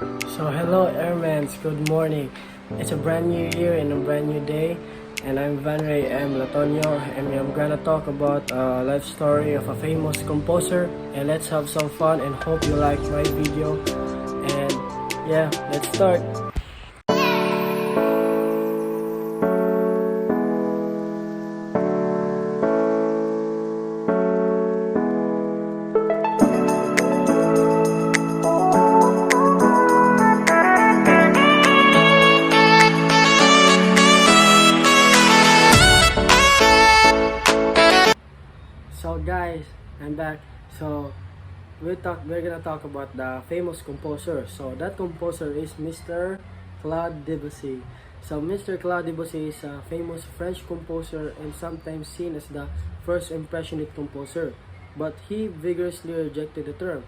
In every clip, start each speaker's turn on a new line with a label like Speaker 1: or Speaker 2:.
Speaker 1: So hello Airmans, good morning. It's a brand new year and a brand new day, and I'm Van Ray M. Latonio, and I'm gonna talk about a life story of a famous composer, and let's have some fun and hope you like my video. And yeah, let's start. So guys, I'm back. So we're gonna talk about the famous composer. So that composer is Mr. Claude Debussy. So Mr. Claude Debussy is a famous French composer and sometimes seen as the first impressionist composer. But he vigorously rejected the term.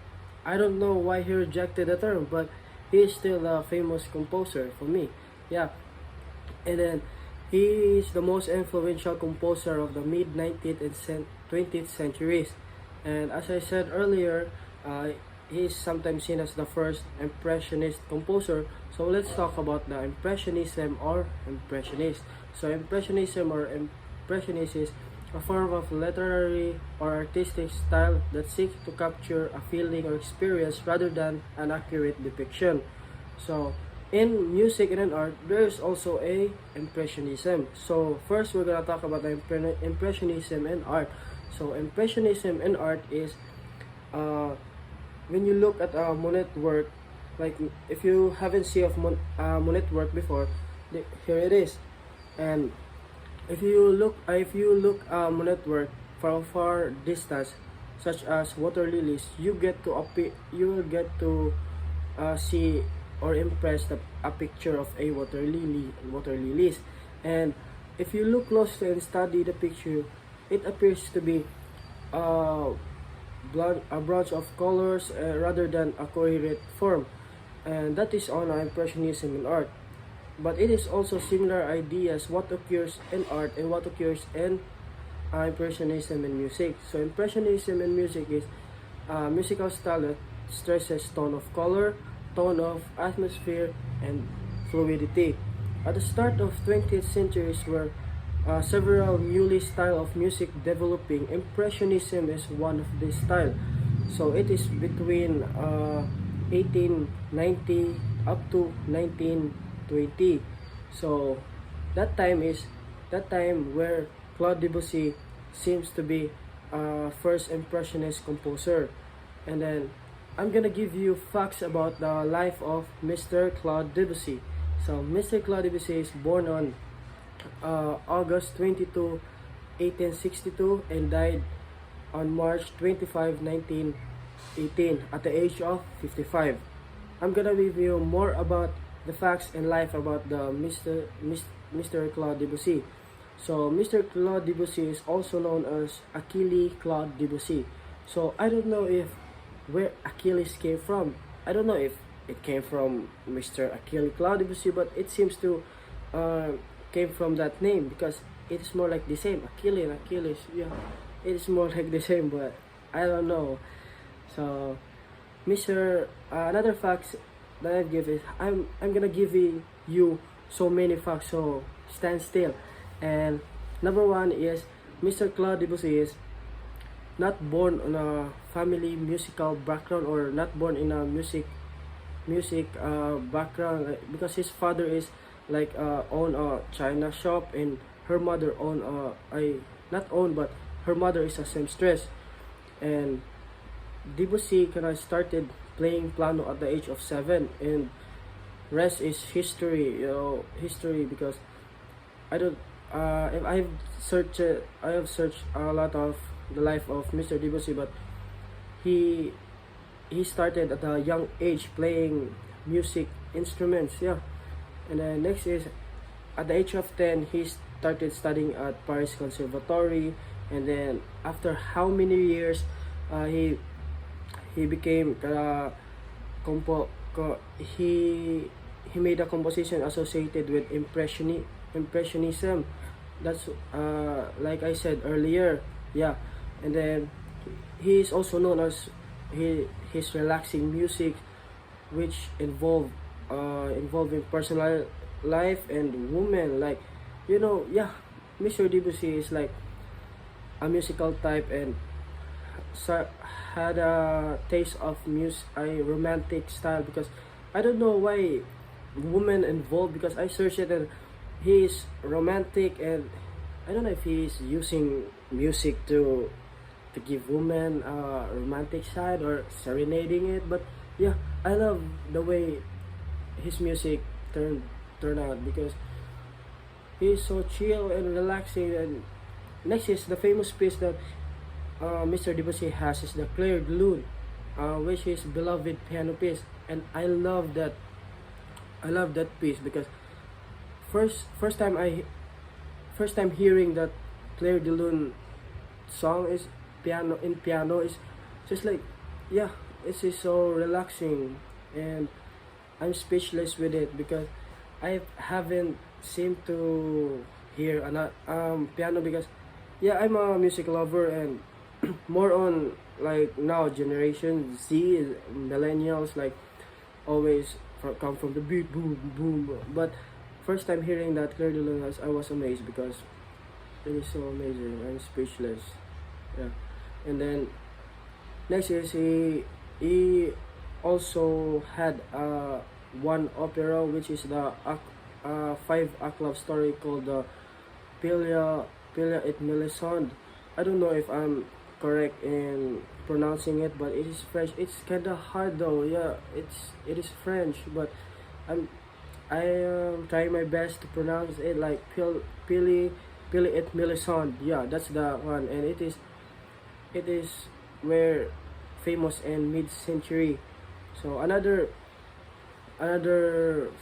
Speaker 1: I don't know why he rejected the term, but he is still a famous composer for me. Yeah, and then he is the most influential composer of the mid 19th and 20th centuries. And as I said earlier, he is sometimes seen as the first impressionist composer. So let's talk about the impressionism or impressionist. So impressionism or impressionist is a form of literary or artistic style that seeks to capture a feeling or experience rather than an accurate depiction. So in music and in art, there is also a impressionism. So first, we're gonna talk about the impressionism in art. So impressionism in art is when you look at a Monet work, like if you haven't seen of Monet work before, here it is. And if you look Monet work from far distance, such as water lilies, you will get to see or impress a picture of a water lilies. And if you look closely and study the picture, it appears to be uh, a branch of colors rather than a coherent form, and that is on impressionism in art. But it is also similar ideas what occurs in art and what occurs in impressionism in music. So impressionism in music is a musical style that stresses tone of color, tone of atmosphere, and fluidity. At the start of 20th centuries were several newly style of music developing. Impressionism is one of this style. So it is between 1890 up to 1920. So that time where Claude Debussy seems to be first impressionist composer. And then I'm gonna give you facts about the life of Mr. Claude Debussy. So Mr. Claude Debussy is born on August 22, 1862, and died on March 25, 1918 at the age of 55. I'm gonna review more about the facts and life about the Mr. Claude Debussy. So Mr. Claude Debussy is also known as Achille Claude Debussy. So I don't know if where Achilles came from. I don't know if it came from Mr. Achille Claude Debussy, but it seems to uh, came from that name because it is more like the same. Achille and Achilles, yeah, it is more like the same, but I don't know. So, another facts that I give is I'm gonna give you so many facts. So stand still. And number one is Mr. Claude Debussy is not born on a family musical background or not born in a music background, because his father is like own a china shop, and her mother own I not own but her mother is a seamstress. And Debussy kind of started playing piano at the age of 7, and rest is history, history, because I don't if I have searched a lot of the life of Mr. Debussy, but he he started at a young age playing music instruments, yeah. And then next is at the age of 10 he started studying at Paris Conservatory, and then after how many years he became he made a composition associated with impressionism. That's like I said earlier, yeah. And then he is also known as his relaxing music which involving personal life and women. Like, yeah, Mr. Debussy is like a musical type, and so had a taste of a romantic style, because I don't know why women involved, because I searched it and he's romantic, and I don't know if he's using music to give women a romantic side or serenading it, but yeah, I love the way his music turn out, because he's so chill and relaxing. And next is the famous piece that Mr. Debussy has, is the Claire de Lune, which is beloved piano piece, and I love that piece, because first time hearing that Claire de Lune song is piano is just like, yeah, it's just so relaxing, and I'm speechless with it, because I haven't seemed to hear an piano, because yeah, I'm a music lover, and more on like now generation Z, millennials, like always come from the beat, boom boom, but first time hearing that Claire de Lune, I was amazed, because it is so amazing. I'm speechless. Yeah. And then next is he also had one opera, which is the 5 act love story called the Pilia et Melisande. I don't know if I'm correct in pronouncing it, but it is French. It's kind of hard though. Yeah, it is French, but I am trying my best to pronounce it like Pili et Melisande. Yeah, that's the one, and it is where famous in mid-century. So another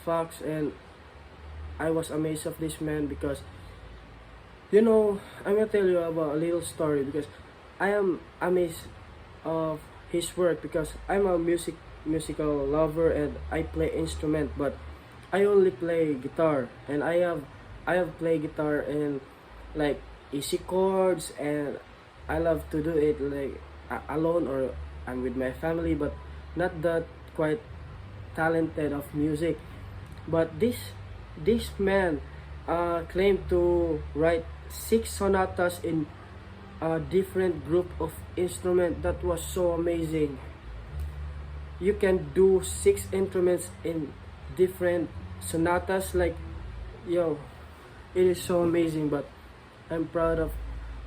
Speaker 1: facts, and I was amazed of this man, because I'm gonna tell you about a little story, because I am amazed of his work, because I'm a musical lover, and I play instrument, but I only play guitar, and I have played guitar in like easy chords, and I love to do it like alone, or I'm with my family, but not that quite talented of music. But this man claimed to write 6 sonatas in a different group of instrument. That was so amazing. You can do 6 instruments in different sonatas, like, yo, it is so amazing. But I'm proud of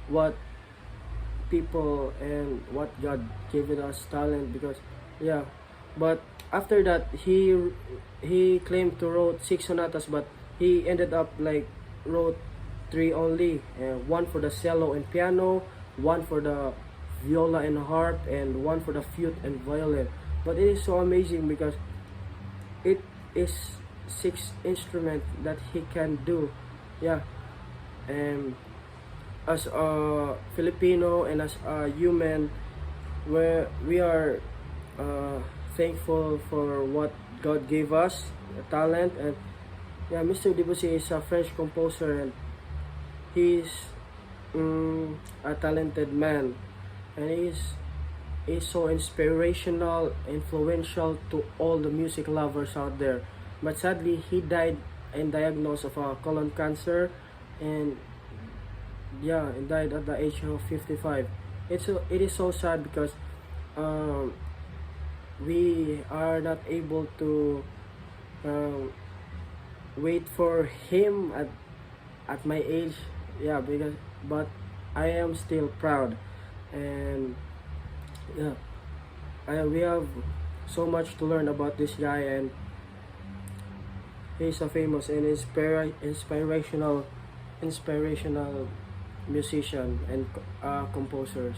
Speaker 1: what people and what God gave it us talent, because yeah. But after that, he claimed to wrote 6 sonatas, but he ended up like wrote 3 only, one for the cello and piano, one for the viola and harp, and one for the flute and violin. But it is so amazing, because it is 6 instruments that he can do. Yeah. And as a Filipino and as a human, where we are thankful for what God gave us, the talent. And yeah, Mr. Debussy is a French composer, and he's a talented man, and he's so inspirational, influential to all the music lovers out there. But sadly, he died and diagnosed of a colon cancer, and yeah, and died at the age of 55. It is so sad, because we are not able to wait for him at my age. Yeah, but I am still proud, and yeah, we have so much to learn about this guy, and he's a famous and inspirational musician and composer.